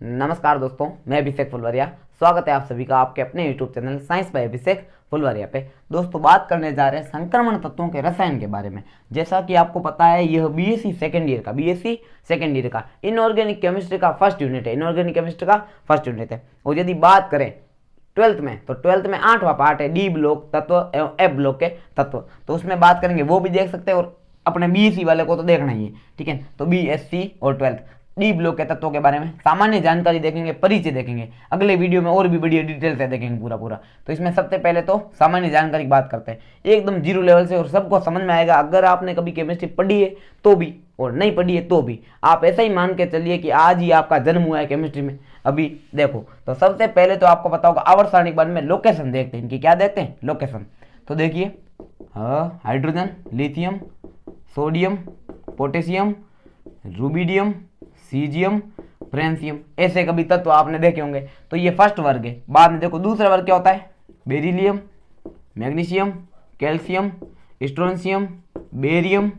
नमस्कार दोस्तों, मैं अभिषेक फुलवरिया। स्वागत है आप सभी का आपके अपने YouTube चैनल साइंस बाय अभिषेक फुलवरिया पे। दोस्तों, बात करने जा रहे हैं संक्रमण तत्वों के रसायन के बारे में। जैसा कि आपको पता है, यह बीएससी सेकेंड ईयर का इनऑर्गेनिक केमिस्ट्री का फर्स्ट यूनिट है। और यदि बात करें ट्वेल्थ में 8वां पार्ट है डी ब्लॉक तत्व एवं एफ ब्लॉक के तत्व। तो उसमें बात करेंगे, वो भी देख सकते हैं और अपने बीएससी वाले को तो देखना ही है, ठीक है। तो बीएससी और ट्वेल्थ डी ब्लॉक के तत्वों के बारे में सामान्य जानकारी देखेंगे, परिचय देखेंगे। अगले वीडियो में और भी बढ़िया डिटेल से देखेंगे पूरा। तो इसमें सबसे पहले तो सामान्य जानकारी की बात करते हैं, एकदम जीरो लेवल से, और सबको समझ में आएगा। अगर आपने कभी केमिस्ट्री पढ़ी है तो भी और नहीं पढ़ी है तो भी आप ऐसा ही मान के चलिए कि आज ही आपका जन्म हुआ है केमिस्ट्री में। अभी देखो, तो सबसे पहले तो आपको पता होगा आवर्त सारणी के बारे में लोकेशन देखते हैं, इनकी क्या देखते हैं, लोकेशन। तो देखिए, hydrogen, lithium, sodium, potassium, rubidium, caesium, francium, ऐसे कभी तत्व आपने देखे होंगे। तो ये फर्स्ट वर्ग है। बाद में देखो दूसरा वर्ग क्या होता है, beryllium, magnesium, calcium, strontium, barium,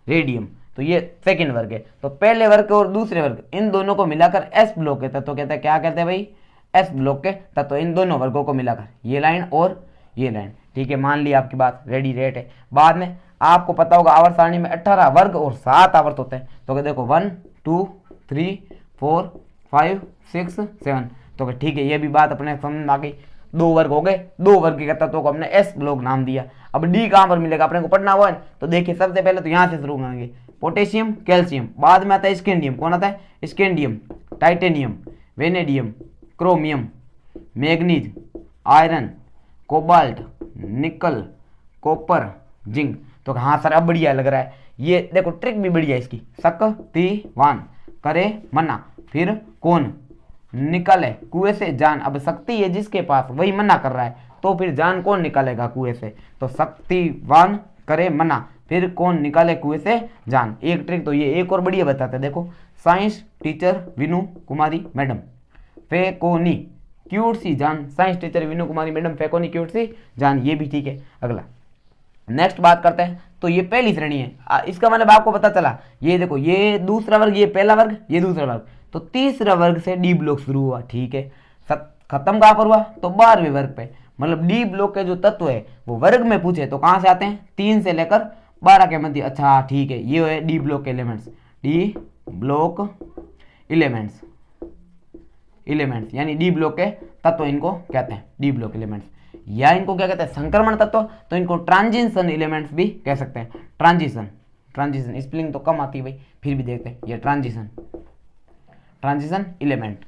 radium. तो ये सेकेंड वर्ग है। तो पहले वर्ग और दूसरे वर्ग, इन दोनों को मिलाकर एस ब्लॉक के तत्व कहते हैं। क्या कहते हैं भाई, एस ब्लॉक के तत्व। इन दोनों वर्गों को मिलाकर, ये लाइन और ये लाइन, ठीक है। मान ली आपकी बात, रेडी रेट है। बाद में आपको पता होगा आवर्त सारणी में 18 वर्ग और 7 आवर्त होते हैं। तो देखो 1 2 3 4 5 6 7। तो ठीक है, ये भी बात अपने समझ में आ गई। 2 वर्ग हो गए, 2 वर्ग के तत्वों को हमने एस ब्लॉक नाम दिया। अब डी कहां पर मिलेगा अपने को पढ़ना हुआ है। तो देखिए, सबसे पहले तो यहां से शुरू करेंगे, पोटेशियम, कैल्शियम। बाद में आता है स्कैंडियम। कौन आता है, scandium, titanium, vanadium, chromium, manganese, iron, cobalt, निकल, कॉपर, जिंक। तो हाँ सर, अब बढ़िया लग रहा है। ये देखो ट्रिक भी बढ़िया है इसकी। शक्तिवान, करे मना, फिर कौन, निकले कुएं से जान। अब शक्ति है जिसके पास, वही मना कर रहा है, तो फिर जान कौन निकालेगा कुएं से। तो शक्तिवान, करे मना, फिर कौन निकाले कुएं से जान। एक ट्रिक तो ये, एक और बढ़िया बताते हैं। देखो, साइंस टीचर विनु कुमारी मैडम, फेकोनी क्यूट सी जान। साइंस टीचर विनु कुमारी मैडम, फेकोनी क्यूट सी जान। ये भी ठीक है। अगला नेक्स्ट बात करते हैं। तो ये पहली श्रेणी है, इसका मतलब आपको पता चला। ये देखो, ये दूसरा वर्ग, ये पहला वर्ग, ये दूसरा वर्ग। तो तीसरा वर्ग से डी ब्लॉक शुरू हुआ, ठीक है। खत्म कहां पर हुआ, तो 12वें वर्ग पे। मतलब डी ब्लॉक के जो तत्व है वो वर्ग में पूछे तो कहां से आते हैं, 3 से लेकर 12 के मध्य। अच्छा ठीक है, ये है D block elements. D block elements यानी डी ब्लॉक के तत्व, इनको कहते हैं डी ब्लॉक एलिमेंट्स। या इनको क्या कहते हैं, संक्रमण तत्व। तो इनको ट्रांजिशन एलिमेंट्स भी कह सकते हैं। ट्रांजिशन स्पेलिंग तो कम आती है भाई, फिर भी देखते हैं। ये ट्रांजिशन एलिमेंट,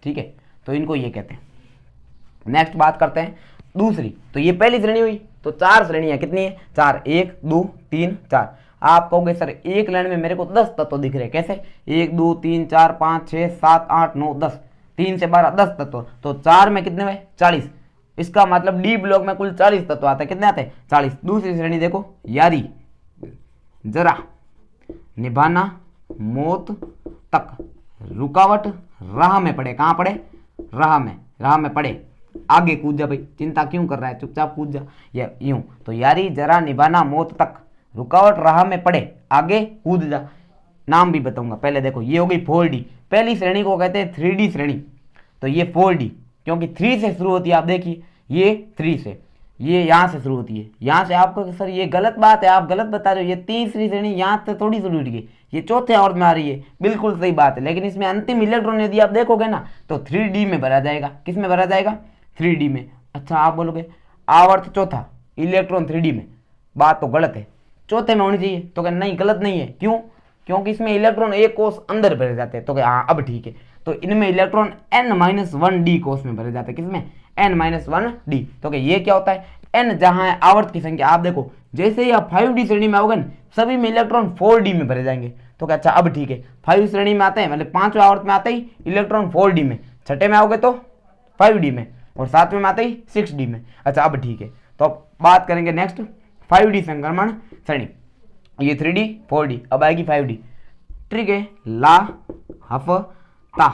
ठीक है। तो इनको ये कहते हैं। नेक्स्ट बात करते हैं दूसरी। तो ये पहली श्रेणी हुई। तो 4 श्रेणियां, कितनी है, 4, 1 2 3 4। आप कहोगे सर एक लाइन में मेरे को 10 तत्व दिख रहे, कैसे, 1 2 3 4 5 6 7 8 9 10, 3 से 12 10 तत्व। तो 4 में कितने हुए, 40। इसका मतलब डी ब्लॉक में कुल 40 तत्व आते हैं। कितने आते हैं, 40। दूसरी श्रेणी देखो, यारी, जरा, निभाना, मौत तक, रुकावट, राह में पड़े। कहां पड़े, राह में पड़े, आगे कूद जा भाई, चिंता क्यों कर रहा है, चुपचाप कूद जा, या यूं। तो यारी, जरा, निभाना, मौत तक, रुकावट, राह में पड़े, आगे कूद जा। नाम भी बताऊंगा। पहले देखो, ये हो गई 4D। पहली श्रेणी को कहते हैं 3D श्रेणी। तो ये 4D, क्योंकि 3 से शुरू होती है। आप देखिए, ये 3 से, ये यहां से शुरू होती है। यहां से आपको सर ये गलत बात है, आप गलत बता रहे हो। ये तीसरी श्रेणी यहां से थोड़ी शुरू हुई है, ये चौथे आवर्त में आ रही है। बिल्कुल सही बात है, लेकिन इसमें अंतिम इलेक्ट्रॉन यदि आप देखोगे ना, तो 3D में भरा जाएगा। किस में भरा जाएगा, 3D में। अच्छा, आप बोलोगे आवर्त चौथा, इलेक्ट्रॉन 3D में, बात तो गलत है, चौथे में होनी चाहिए। तो नहीं, गलत नहीं है। क्यों, क्योंकि इसमें इलेक्ट्रॉन एक कोष अंदर भरे जाते हैं। तो हाँ, अब ठीक है। तो इनमें इलेक्ट्रॉन n-1d कोष में भरे जाते हैं। किसमें, n-1d। तो ये क्या होता है, n जहां है आवर्त की संख्या। आप देखो, जैसे ही आप 5D श्रेणी में आओगे ना, सभी में इलेक्ट्रॉन 4D में भरे जाएंगे। तो अच्छा, अब ठीक है, 5 श्रेणी में आते हैं, मतलब 5वें आवर्त में आते ही इलेक्ट्रॉन 4D में, छठे में आओगे तो 5D में, और 7वें में आते ही 6D में। अच्छा, अब ठीक है। तो अब बात करेंगे नेक्स्ट 5D संक्रमण श्रेणी। ये 3D 4D, अब आएगी 5D। ट्रिक है, ला हफ ता।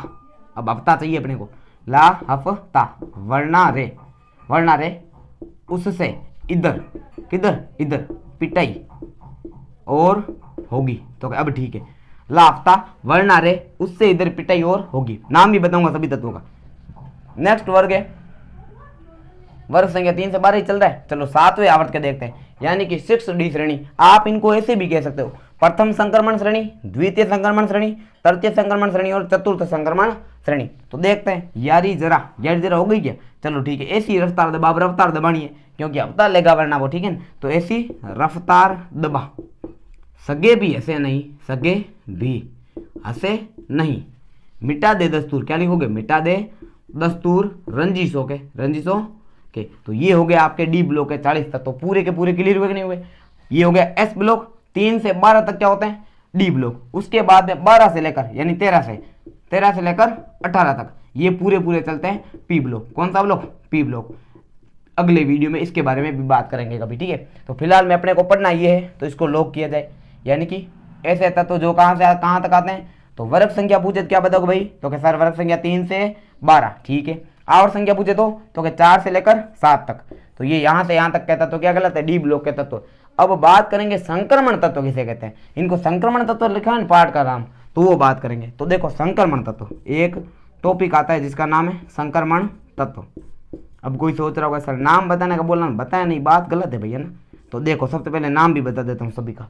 अब हफ्ता चाहिए अपने को, ला हफ ता, वर्णा रे उससे, इधर, किधर, इधर, पिटाई और होगी। तो अब ठीक है, लापता वरना रे उससे इधर पिटाई और होगी। नाम भी बताऊंगा सभी तत्वों का। नेक्स्ट वर्ग है वर्ग संख्या 3 से 12 ही चल रहा है। चलो 7वें आवर्त के देखते हैं, यानी कि 6D श्रेणी। आप इनको ऐसे भी कह सकते हो, प्रथम संक्रमण श्रेणी, द्वितीय संक्रमण श्रेणी, तृतीय संक्रमण श्रेणी और चतुर्थ संक्रमण श्रेणी। तो देखते हैं। यारी जरा हो गई क्या? चलो ठीक है, ऐसी रफ्तार दबा, अब रफ्तार दबानी है क्योंकि अवतार लेगा वरना वो, ठीक है ना। तो ऐसी रफ्तार दबा, सगे भी हंसे नहीं, सगे भी हंसे नहीं, मिटा दे दस्तूर। क्या लिखोगे? मिटा दे दस्तूर रंजिशों के, रंजिशों के। तो ये हो गया आपके डी ब्लॉक के 40 तत्व। तो पूरे के पूरे क्लियर हुए कि नहीं हुए? ये हो गया एस ब्लॉक। 3 से 12 तक क्या होते हैं? D block. उसके बाद में 12 से लेकर यानी 13 से लेकर 18 तक ये पूरे पूरे चलते हैं पी ब्लॉक। कौन सा ब्लॉक? P block. अगले वीडियो में इसके बारे में भी बात करेंगे कभी, ठीक है। तो फिलहाल में अपने को पढ़ना ये है, तो इसको लॉक किया जाए। यानी कि ऐसे तत्व जो कहाँ से कहाँ तक आते हैं। तो वर्ग संख्या पूछे क्या बताओगे भाई? तो क्या सर वर्ग संख्या 3 से 12, ठीक है। आवर्त संख्या पूछे तो क्या 4 से लेकर 7 तक। तो ये यहाँ से यहाँ तक कहता तो क्या गलत है? डी ब्लॉक के तत्व। अब बात करेंगे संक्रमण तत्व किसे कहते हैं। इनको संक्रमण तत्व लिखा है पाठ का नाम, तो वो बात करेंगे। तो देखो संक्रमण तत्व एक टॉपिक आता है जिसका नाम है संक्रमण तत्व। अब कोई सोच रहा होगा सर नाम बताने का बोलना, बताया नहीं, बात गलत है भैया ना। तो देखो सबसे पहले नाम भी बता देता हूँ सभी का।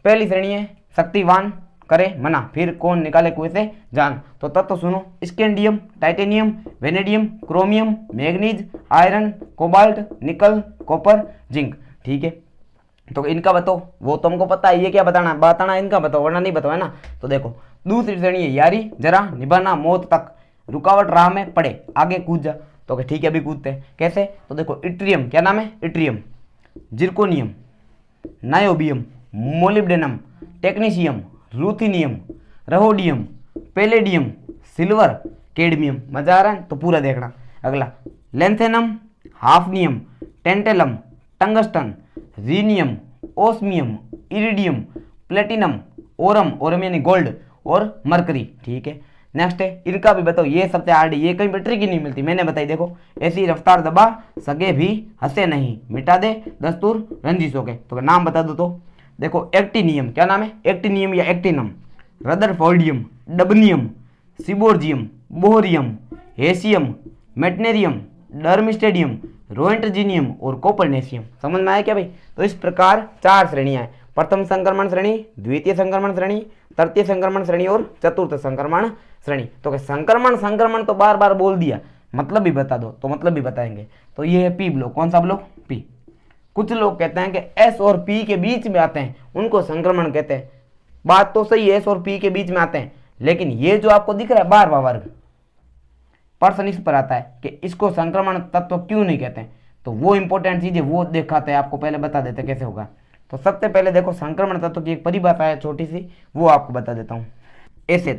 पहली श्रेणी है शक्तिवान करे मना, फिर कौन निकाले कुएं से जान। तो तत्व सुनो, scandium, titanium, vanadium, chromium, manganese, iron, cobalt, निकल, कॉपर, जिंक, ठीक है। तो इनका बताओ, वो तुमको पता है, ये क्या बताना इनका बताओ, वरना नहीं बताओ, है ना। तो देखो दूसरी श्रेणी है यारी जरा निभाना मौत तक, रुकावट राह में पड़े आगे कूद जा। तो ठीक है अभी कूदते हैं। कैसे? तो देखो इट्रियम, क्या नाम है? Yttrium, zirconium, niobium, molybdenum, technetium, ruthenium, rhodium, palladium, silver, cadmium. मजा आ रहा है? तो पूरा देखना। अगला lanthanum, hafnium, tantalum, tungsten, rhenium, osmium, iridium, platinum, aurum यानी गोल्ड और मरकरी, ठीक है। नेक्स्ट है, इनका भी बताओ। ये सबसे हार्ड है, ये कहीं पर ट्रिक ही नहीं मिलती, मैंने बताई। देखो ऐसी रफ्तार दबा, सगे भी हंसे नहीं, मिटा दे दस्तूर रंजिशों के। तो नाम बता दो। तो देखो एक्टिनियम, क्या नाम है? एक्टिनियम या एक्टिनम, रदरफोर्डियम, डबनियम, सिबोर्जियम, बोहरियम, हेसियम, मेटनेरियम, डर्मिस्टेडियम, रोएंटजीनियम और कोपरनेशियम। समझ में आया क्या भाई? तो इस प्रकार 4 श्रेणियां हैं। प्रथम संक्रमण श्रेणी, द्वितीय संक्रमण श्रेणी, तृतीय संक्रमण श्रेणी और चतुर्थ संक्रमण श्रेणी। तो संक्रमण तो बार बार बोल दिया, मतलब भी बता दो तो मतलब भी बताएंगे। तो ये है पी ब्लॉक। कौन सा ब्लॉक? पी। कुछ लोग कहते हैं कि एस और पी के बीच में आते हैं, उनको संक्रमण कहते हैं। बात तो सही है, एस और पी के बीच में आते हैं, लेकिन ये जो आपको दिख रहा है 12वां वर्ग, प्रश्न इस पर आता है कि इसको संक्रमण तत्व क्यों नहीं कहते हैं। तो वो इंपॉर्टेंट चीज है, वो दिखाते हैं आपको, पहले बता देते कैसे होगा। तो सबसे पहले देखो संक्रमण तत्व की एक परिभाषा है छोटी सी, वो आपको बता देता हूं। ऐसे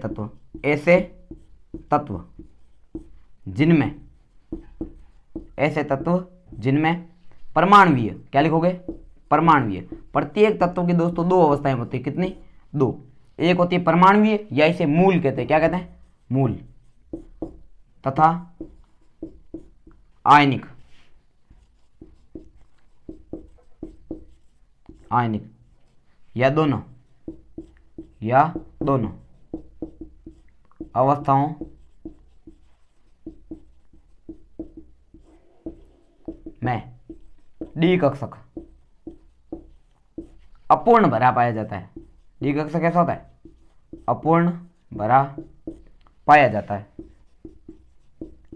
तत्व जिनमें परमाणुवीय, क्या लिखोगे? परमाणुवीय। प्रत्येक तत्व की दोस्तों 2 अवस्थाएं होती है। कितनी? 2। एक होती है परमाणुवीय, या इसे मूल कहते हैं। क्या कहते हैं? मूल। तथा आयनिक, या दोनों अवस्थाओं में डी कक्षक अपूर्ण भरा पाया जाता है। डी कक्षक कैसा होता है? अपूर्ण भरा पाया जाता है,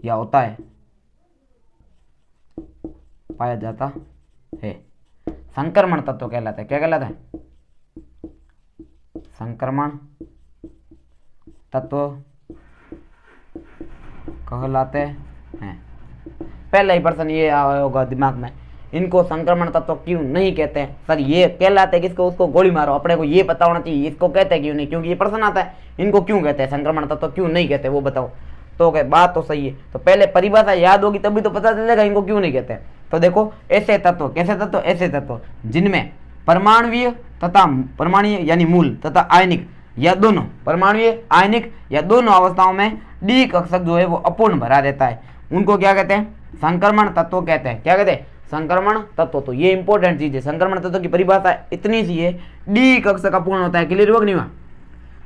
या होता है, पाया जाता है। संक्रमण तत्व कहलाता है। क्या कहलाता है? संक्रमण तत्व कहलाते हैं। पहला ही प्रश्न ये आया होगा दिमाग में, इनको संक्रमण तत्व क्यों नहीं कहते हैं? सर ये कहलाते हैं किसको? उसको गोली मारो। अपने को ये पता होना चाहिए इसको कहते हैं क्यों नहीं, क्योंकि ये प्रश्न आता है इनको क्यों कहते हैं, संक्रमण तत्व क्यों नहीं कहते, वो बताओ। तो बात तो सही है, तो पहले परिभाषा याद होगी तभी तो पता चलेगा इनको क्यों नहीं कहते हैं। तो देखो ऐसे तत्व, कैसे तत्व? ऐसे तत्व जिनमें परमाणुवीय तथा परमाणुवीय यानी मूल तथा आयनिक, या दोनों परमाणुवीय आयनिक या दोनों अवस्थाओं में डी कक्षक जो है वो अपूर्ण भरा रहता है, उनको क्या कहते हैं? संक्रमण तत्व कहते हैं। क्या कहते हैं? संक्रमण तत्व। तो ये इंपॉर्टेंट चीज है, संक्रमण तत्व की परिभाषा इतनी सी है, डी कक्षा का पूर्ण होता है। क्लियर हुआ कि नहीं हुआ?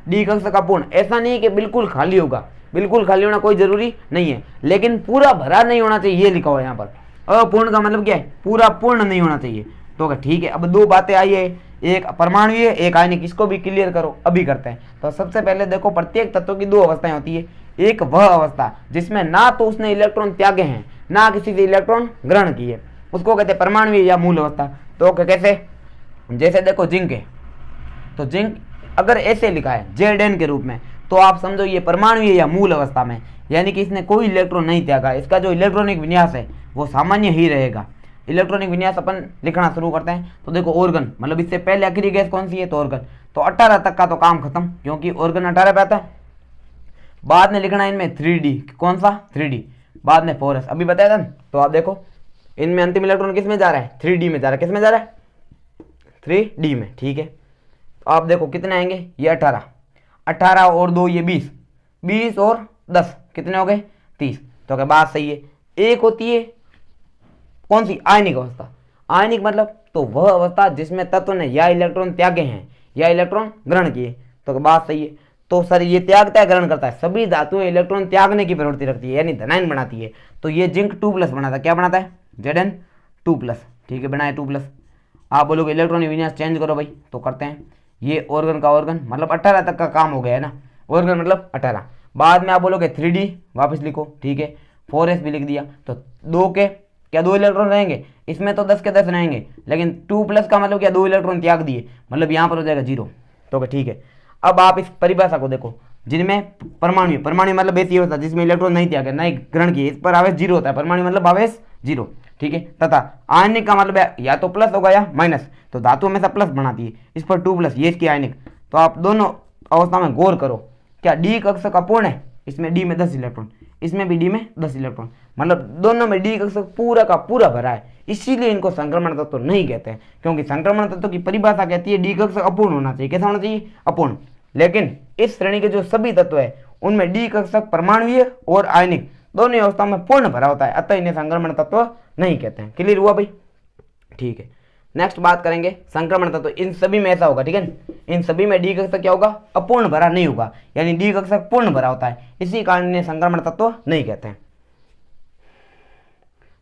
डी कक्षा का पूर्ण, ऐसा नहीं कि बिल्कुल खाली होगा, बिल्कुल खाली होना कोई जरूरी नहीं है, लेकिन पूरा भरा नहीं होना चाहिए, ये लिखा हुआ है यहाँ पर। अपूर्ण का मतलब क्या है? पूरा पूर्ण नहीं होना चाहिए। तो ठीक है, अब दो बातें आई है, एक परमाणु है, एक आयनिक, इसको भी क्लियर करो, अभी करते हैं। तो सबसे पहले देखो, प्रत्येक तत्व की दो अवस्थाएं होती है। एक वह अवस्था जिसमें ना तो उसने इलेक्ट्रॉन त्यागे हैं, ना किसी से इलेक्ट्रॉन ग्रहण किए, उसको कहते हैं परमाणु या मूल अवस्था। तो कैसे? जैसे देखो जिंक है, तो जिंक अगर ऐसे लिखा है Zn के रूप में, तो आप समझो ये परमाणु या मूल अवस्था में, यानी कि इसने कोई इलेक्ट्रॉन नहीं त्यागा, इसका जो इलेक्ट्रॉनिक विन्यास है वो सामान्य ही रहेगा। इलेक्ट्रॉनिक विन्यास अपन लिखना शुरू करते हैं। तो देखो ऑर्गन, मतलब इससे पहले आखिरी गैस कौन सी है? तो ऑर्गन। तो 18 तक का तो काम खत्म, क्योंकि ऑर्गन 18 पे आता है। बाद में लिखना है इनमें 3D, कौन सा? 3D। बाद में 4s, अभी बताया था। तो आप देखो इनमें अंतिम इलेक्ट्रॉन किस में जा रहा है? 3D में जा रहा है। किस में जा रहा है? 3D में, ठीक है। तो आप देखो कितने आएंगे? ये 18, 18 और 2 ये 20, 20 और 10 कितने हो गए? 30। तो क्या बात सही है? एक होती है कौन सी? आयनिक अवस्था। आयनिक मतलब तो वह अवस्था जिसमें तत्व ने या इलेक्ट्रॉन त्यागे हैं या इलेक्ट्रॉन ग्रहण किए। तो बात सही है। तो सर ये त्यागता है, ग्रहण करता है? सभी धातुएं इलेक्ट्रॉन त्यागने की प्रवृत्ति रखती है, यानी धनायन बनाती है। तो ये जिंक 2+ बनाता है। क्या बनाता है? Zn2+, ठीक है, बनाए 2+। आप बोलोगे इलेक्ट्रॉनिक विन्यास चेंज करो भाई, तो करते हैं। ये ऑर्गन का ऑर्गन, मतलब 18 तक का काम हो गया है ना, ऑर्गन मतलब 18। बाद में आप बोलोगे 3D, वापस लिखो, ठीक है, 4s भी लिख दिया। तो 2 के क्या 2 इलेक्ट्रॉन रहेंगे? इसमें तो 10 के 10 रहेंगे, लेकिन 2+ का मतलब क्या? 2 इलेक्ट्रॉन त्याग दिए, मतलब यहाँ पर हो जाएगा 0। तो ठीक है, अब आप इस परिभाषा को देखो, जिनमें परमाणु, परमाणु मतलब ऐसी होता है जिसमें इलेक्ट्रॉन नहीं त्यागे, नहीं ग्रहण किए, इस पर आवेश 0 होता है। परमाणु मतलब आवेश 0, ठीक है। तथा आयनिक का मतलब या तो प्लस होगा या माइनस, तो धातु हमेशा प्लस बनाती है। इस पर 2+, ये इसकी आयनिक। तो आप दोनों अवस्था में गौर करो, क्या डी कक्षा का पूर्ण है? इसमें डी में 10 इलेक्ट्रॉन, इसमें भी डी में 10 इलेक्ट्रॉन, मतलब दोनों में डी कक्षा पूरा का पूरा भरा है। इसीलिए इनको संक्रमण तत्व नहीं कहते हैं, क्योंकि संक्रमण तत्व की परिभाषा कहती है डी कक्षा अपूर्ण होना चाहिए। कैसा होना चाहिए? अपूर्ण। लेकिन इस श्रेणी के जो सभी तत्व है उनमें डी कक्षक परमाणुीय और आयनिक दोनों अवस्थाओं में पूर्ण भरा होता है, अतः इन्हें संक्रमण तत्व नहीं कहते हैं। क्लियर हुआ भाई? ठीक है, नेक्स्ट बात करेंगे संक्रमण तत्व। इन सभी में ऐसा होगा, ठीक है, इन सभी में डी कक्षक क्या होगा? अपूर्ण भरा नहीं होगा, यानी डी कक्षक पूर्ण भरा होता है, इसी कारण इन्हें संक्रमण तत्व नहीं कहते हैं।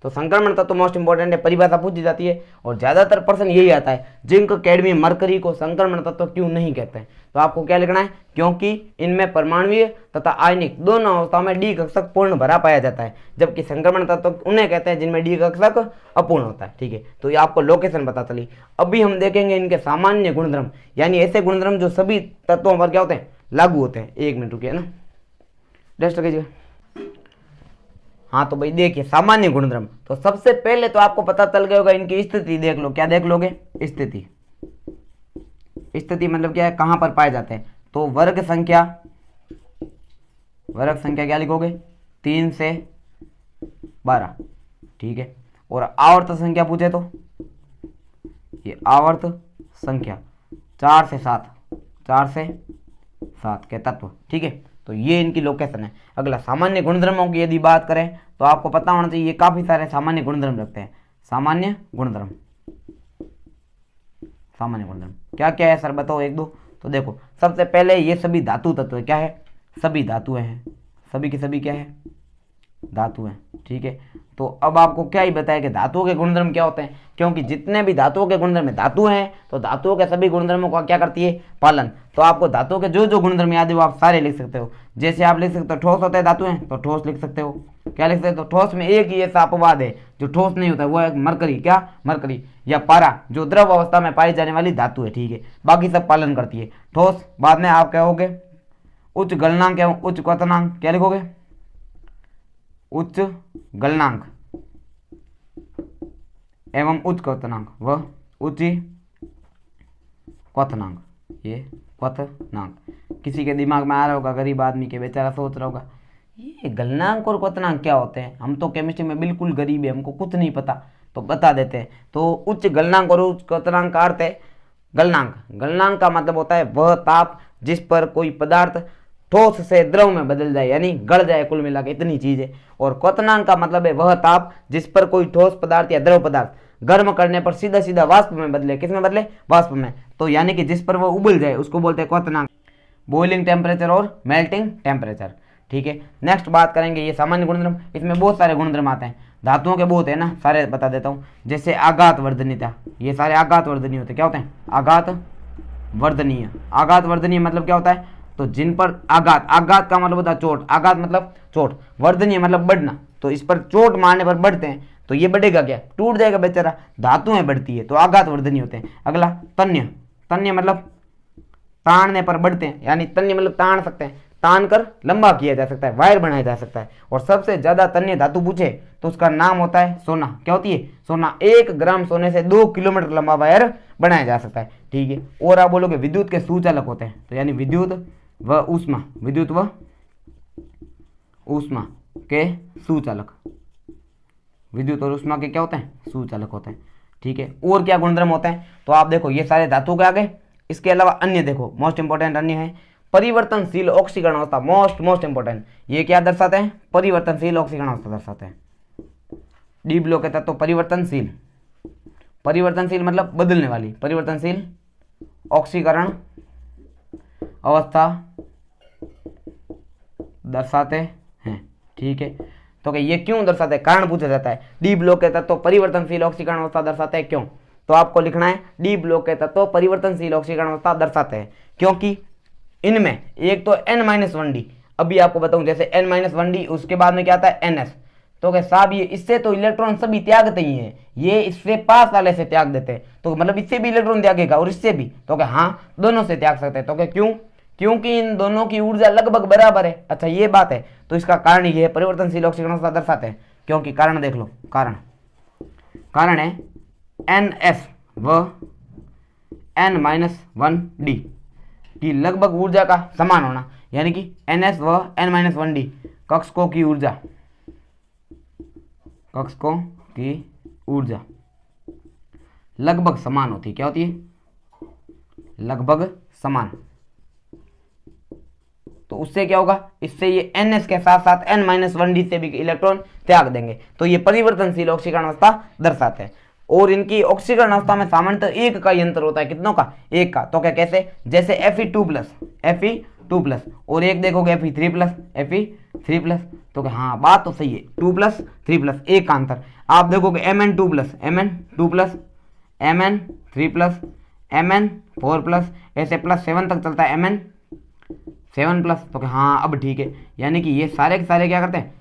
तो संक्रमण तत्व मोस्ट इंपोर्टेंट है, परिभाषा पूछी जाती है और ज्यादातर प्रश्न यही आता है, जिंक, कैडमियम, मरकरी को संक्रमण तत्व क्यों नहीं कहते हैं? तो आपको क्या लिखना है? क्योंकि इनमें परमाणुीय तथा आयनिक दोनों अवस्थाओं में डी कक्षक पूर्ण भरा पाया जाता है, जबकि संक्रमण तत्व उन्हें कहते हैं जिनमें डी कक्षक अपूर्ण होता है। ठीक है, तो ये आपको लोकेशन पता चली। अभी हम देखेंगे इनके सामान्य गुणधर्म, यानी ऐसे गुणधर्म जो सभी तत्वों पर क्या होते हैं? लागू होते हैं। 1 मिनट रुकिए ना, रेस्ट कीजिए। हाँ तो भाई देखिए सामान्य गुणधर्म, तो सबसे पहले तो आपको पता चल गया होगा इनकी स्थिति देख लो। क्या देख लोगे? स्थिति। स्थिति मतलब क्या है? कहां पर पाए जाते हैं? तो वर्ग संख्या क्या लिखोगे? 3 से 12, ठीक है। और आवर्त संख्या पूछे तो ये आवर्त संख्या 4 से 7 के तत्व, ठीक है। तो ये इनकी लोकेशन है। अगला सामान्य गुणधर्मों की यदि बात करें तो आपको पता होना चाहिए ये काफी सारे सामान्य गुणधर्म रखते हैं। सामान्य गुणधर्म क्या क्या है सर बताओ 1-2। तो देखो सबसे पहले ये सभी धातु तत्व है। क्या है? सभी धातुएं हैं, सभी की सभी क्या है? धातु हैं, ठीक है। तो अब आपको क्या ही बताया कि धातुओं के गुणधर्म क्या होते हैं, क्योंकि जितने भी धातुओं के गुणधर्म है, धातु हैं तो धातुओं के सभी गुणधर्मों का क्या करती है? पालन। तो आपको धातुओं के जो जो गुणधर्म याद है वो आप सारे लिख सकते हो। जैसे आप लिख सकते हो ठोस होते हैं धातु हैं तो ठोस लिख सकते हो। क्या लिख सकते हो? तो ठोस में एक ही ऐसा अपवाद है जो ठोस नहीं होता, वो है मरकरी। क्या? मरकरी या पारा, जो द्रव अवस्था में पाई जाने वाली धातु है, ठीक है। बाकी सब पालन करती है ठोस। बाद में आप क्या होगे? उच्च गलनांक एवं उच्च क्वथनांक। क्या लिखोगे? उच्च गलनांक एवं उच्च क्वथनांक व उच्च क्वथनांक। ये क्वथनांक किसी के दिमाग में आ रहा होगा, गरीब आदमी के, बेचारा सोच रहा होगा ये गलनांक और क्वथनांक क्या होते हैं। हम तो केमिस्ट्री में बिल्कुल गरीब है, हमको कुछ नहीं पता, तो बता देते हैं। तो उच्च गलनांक और उच्च क्वथनांक का अर्थ है गलनांक। गलनांक का मतलब होता है वह ताप जिस पर कोई पदार्थ ठोस से द्रव में बदल जाए, यानी गड़ जाए, कुल मिला के इतनी चीज है। और क्वथनांक का मतलब है वह ताप जिस पर कोई ठोस पदार्थ या द्रव पदार्थ गर्म करने पर सीधा सीधा वाष्प में बदले। किस में बदले? वाष्प में। तो यानी कि जिस पर वो उबल जाए उसको बोलते हैं क्वथनांक। बॉइलिंग टेम्परेचर और मेल्टिंग टेम्परेचर। ठीक है, नेक्स्ट बात करेंगे ये सामान्य गुणधर्म। इसमें बहुत सारे गुणधर्म आते हैं, धातुओं के बहुत है ना, सारे बता देता हूँ। जैसे आघात वर्धनीयता, ये सारे आघात वर्धनीय होते हैं। क्या होते हैं? आघात वर्धनीय। आघात वर्धनीय मतलब क्या होता है? तो जिन पर आघात, आघात का मतलब होता है चोट, आघात मतलब चोट, वर्धनीय मतलब बढ़ना, तो इस पर चोट मारने पर बढ़ते हैं, तो ये बढ़ेगा क्या? टूट जाएगा बेचारा। धातुएं बढ़ती है तो आघात वर्धनीय होते हैं। अगला तन्य। तन्य मतलब ताड़ने पर बढ़ते हैं, यानी तन्य मतलब ताड़ सकते हैं, तान कर लंबा किया जा सकता है, वायर बनाया जा सकता है। और सबसे ज्यादा तन्य धातु पूछे तो उसका नाम होता है सोना। क्या होती है? सोना। 1 ग्राम सोने से 2 किलोमीटर लंबा वायर बनाया जा सकता है। ठीक है, और आप बोलोगे विद्युत के सुचालक होते हैं, तो यानी विद्युत व ऊष्मा, विद्युत व ऊष्मा के सुचालक, विद्युत और ऊष्मा के क्या होते हैं? सुचालक होते हैं। ठीक है, और क्या गुणधर्म होते हैं? तो आप देखो ये सारे धातु के आगे, इसके अलावा अन्य देखो, मोस्ट इंपोर्टेंट अन्य है परिवर्तनशील ऑक्सीकरण अवस्था। मोस्ट इंपोर्टेंट, ये क्या दर्शाते हैं? परिवर्तनशील ऑक्सीकरण अवस्था दर्शाते हैं। डी ब्लॉक के तत्व परिवर्तनशील, परिवर्तनशील मतलब बदलने वाली, परिवर्तनशील ऑक्सीकरण अवस्था दर्शाते हैं। ठीक है, तो ये क्यों दर्शाते हैं? कारण पूछा जाता है। डी ब्लॉक के तत्व परिवर्तनशील ऑक्सीकरण अवस्था दर्शाते हैं, क्यों? तो आपको लिखना है डी ब्लॉक के तत्व परिवर्तनशील ऑक्सीकरण अवस्था दर्शाते हैं, क्योंकि इनमें एक तो n-1d, अभी आपको बताऊं, जैसे n-1d, उसके बाद में क्या आता है? ns। तो क्या साहब ये इससे तो इलेक्ट्रॉन सभी त्यागते ही हैं, ये इससे पास वाले से त्याग देते हैं, तो मतलब इससे भी इलेक्ट्रॉन त्यागेगा और इससे भी, तो क्या हाँ दोनों से त्याग सकते हैं। तो क्या क्यों? क्योंकि इन दोनों की ऊर्जा लगभग बराबर है। अच्छा ये बात है, तो इसका कारण ये है, परिवर्तनशील ऑक्सीकरण अवस्था दर्शाते हैं, क्योंकि कारण देख लो, कारण है ns व n-1d की लगभग ऊर्जा का समान होना, यानी कि ns व n-1d कक्षकों की ऊर्जा, कक्षकों की ऊर्जा लगभग समान होती है। क्या होती है? लगभग समान। तो उससे क्या होगा? इससे ये ns के साथ साथ n-1d से भी इलेक्ट्रॉन त्याग देंगे, तो ये परिवर्तनशील ऑक्सीकरण अवस्था दर्शाते हैं। और इनकी ऑक्सीकरण अवस्था में सामान्यतः एक का ही अंतर होता है। कितनों का? एक का। तो क्या कैसे? जैसे Fe2+, और एक देखोगे Fe3+, तो क्या हाँ बात तो सही है, 2+, 3+, एक का अंतर। आप देखोगे Mn2+, Mn3+, Mn4+, ऐसे +7 तक चलता है, Mn7+, तो क्या हाँ अब ठीक है, यानी कि ये सारे के सारे क्या करते हैं?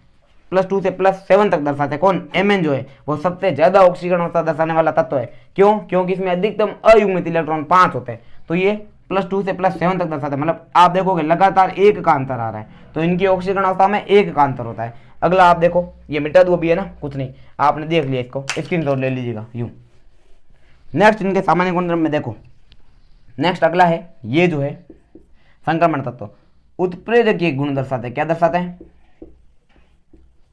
+2 से +7 तक दर्शाते हैं। कौन? Mn जो है वो सबसे ज्यादा ऑक्सीकरण अवस्था दर्शाने वाला तत्व है। क्यों? क्योंकि इसमें अधिकतम अयुग्मित इलेक्ट्रॉन 5 होते हैं, तो ये +2 से +7 तक दर्शाते हैं। मतलब आप देखोगे लगातार एक का अंतर आ रहा है, तो इनकी ऑक्सीकरण अवस्था में एक का अंतर होता है। अगला आप देखो, ये मिटा दो भी है ना, कुछ नहीं, आपने देख लिया, इसको स्क्रीनशॉट ले लीजिएगा यूं। नेक्स्ट इनके सामान्य गुणधर्म में देखो, नेक्स्ट अगला है, ये जो है संक्रमण तत्व उत्प्रेरकीय गुण दर्शाते हैं। क्या दर्शाते हैं?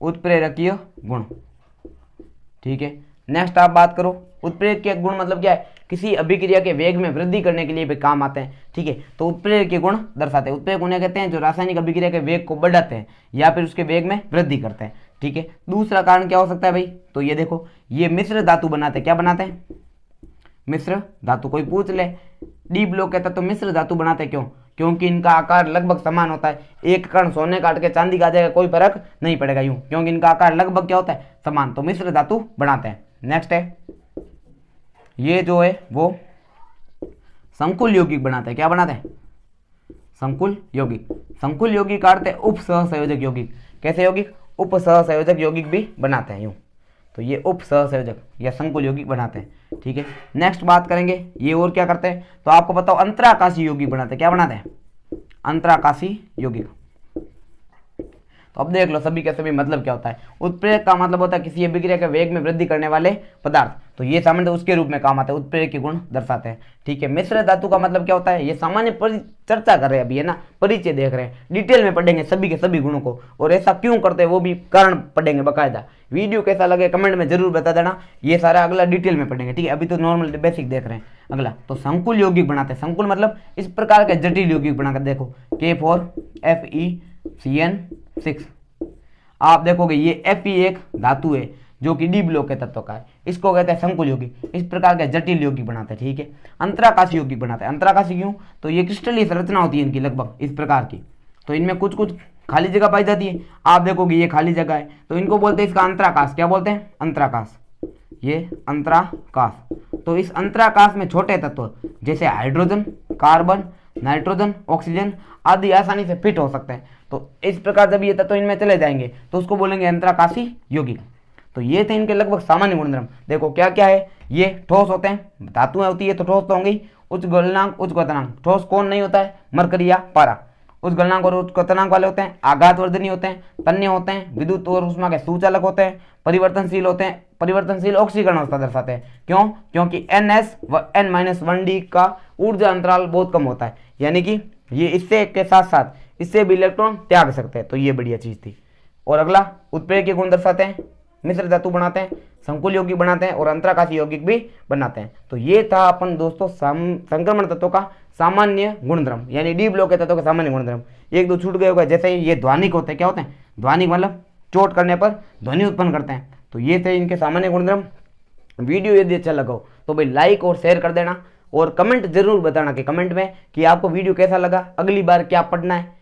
उत्प्रेरकीय गुण। ठीक है, नेक्स्ट आप बात करो, उत्प्रेरकीय गुण मतलब क्या है? किसी अभिक्रिया के वेग में वृद्धि करने के लिए भी काम आते हैं। ठीक है, तो उत्प्रेरकीय गुण दर्शाते हैं। उत्प्रेरक उन्हें कहते हैं जो रासायनिक अभिक्रिया के वेग को बढ़ाते हैं या फिर उसके वेग में वृद्धि करते हैं। ठीक है, दूसरा कारण क्या हो सकता है भाई? तो ये देखो, ये मिश्र धातु बनाते हैं। क्या बनाते हैं? मिश्र धातु। कोई पूछ ले, डी ब्लॉक कहता तो मिश्र धातु बनाते हैं, क्यों? क्योंकि इनका आकार लगभग समान होता है। एक कण सोने काट के चांदी का आ जाएगा, कोई फर्क नहीं पड़ेगा यूं, क्योंकि इनका आकार लगभग क्या होता है? समान, तो मिश्र धातु बनाते हैं। नेक्स्ट है, ये जो है वो संकुल यौगिक बनाते हैं। क्या बनाते हैं? संकुल यौगिक। संकुल यौगिक का अर्थ है उप सहसंयोजक यौगिक। कैसे यौगिक? उप सहसंयोजक यौगिक भी बनाते हैं यूं, तो ये उप सहसंयोजक या संकुल यौगिक बनाते हैं। ठीक है, नेक्स्ट बात करेंगे, ये और क्या करते हैं? तो आपको बताओ, अंतराकाशी यौगिक बनाते हैं। क्या बनाते हैं? अंतराकाशी यौगिक। तो अब देख लो सभी के सभी मतलब क्या होता है। उत्प्रेरक का मतलब होता है किसी अभिक्रिया के वेग में वृद्धि करने वाले पदार्थ। तो ये सामान्य उसके रूप में काम आता है, उत्प्रेरक गुण दर्शाते हैं। ठीक है, मिश्र धातु का मतलब क्या होता है, ये सामान्य चर्चा कर रहे हैं अभी, है ना, परिचय देख रहे हैं, डिटेल में पढ़ेंगे सभी के सभी गुणों को, और ऐसा क्यों करते हैं वो भी कारण पढ़ेंगे बकायदा। वीडियो कैसा लगे कमेंट में जरूर बता देना, ये सारा अगला डिटेल में पढ़ेंगे। ठीक है, अभी तो नॉर्मल बेसिक देख रहे हैं। अगला तो संकुल यौगिक बनाते हैं। संकुल मतलब इस प्रकार के जटिल यौगिक बनाकर देखो, K4FeCN6। आप देखोगे ये Fe एक धातु है जो कि डी ब्लॉक के तत्व का है, इसको कहते हैं संकुल यौगिक। इस प्रकार के जटिल यौगिक बनाते हैं। ठीक है, अंतराकाशी यौगिक बनाते हैं। अंतराकाशी क्यों, तो ये क्रिस्टलीय संरचना होती है इनकी लगभग इस प्रकार की, तो इनमें कुछ कुछ खाली जगह पाई जाती है। आप देखोगे ये खाली जगह है, तो इनको बोलते हैं इसका अंतराकाश। क्या बोलते हैं, अंतराकाश, ये अंतराकाश। तो इस अंतराकाश में छोटे तत्व जैसे हाइड्रोजन, कार्बन, नाइट्रोजन, ऑक्सीजन आदि आसानी से फिट हो सकते हैं। तो इस प्रकार जब ये तत्व इनमें चले जाएंगे तो उसको बोलेंगे अंतराकाशी यौगिक। तो ये थे इनके लगभग सामान्य गुणधर्म। देखो क्या क्या है, ये ठोस होते हैं, धातुएं होती है तो ठोस तो होंगी। उच्च गलनांक, उच्च क्वथनांक, ठोस कौन नहीं होता है, मरकरी या पारा। उच्च गलनांक और उच्च क्वथनांक वाले होते हैं, आघातवर्धनी होते हैं, तन्य होते हैं, विद्युत और ऊष्मा के सुचालक होते हैं, परिवर्तनशील होते हैं। परिवर्तनशील ऑक्सीकरण अवस्था दर्शाते हैं। क्यों, क्योंकि NS व N-1D का ऊर्जा अंतराल बहुत कम होता है, यानी कि ये इससे के साथ साथ इससे भी इलेक्ट्रॉन त्याग सकते हैं। तो ये बढ़िया चीज थी। और अगला उत्प्रेरक गुण दर्शाते हैं, मिश्र धातु बनाते हैं, संकुल यौगिक बनाते हैं और अंतराकाशी यौगिक भी बनाते हैं। तो ये था अपन दोस्तों संक्रमण तत्वों का सामान्य गुणधर्म, यानी डी ब्लॉक के तत्वों का सामान्य गुणधर्म। एक दो छूट गए होगा, जैसे ये ध्वनिक होते हैं। क्या होते हैं, ध्वनिक मतलब चोट करने पर ध्वनि उत्पन्न करते हैं। तो ये थे इनके सामान्य गुणधर्म। वीडियो यदि अच्छा लगा हो तो भाई लाइक और शेयर कर देना, और कमेंट जरूर बताना कि कमेंट में कि आपको वीडियो कैसा लगा, अगली बार क्या पढ़ना है।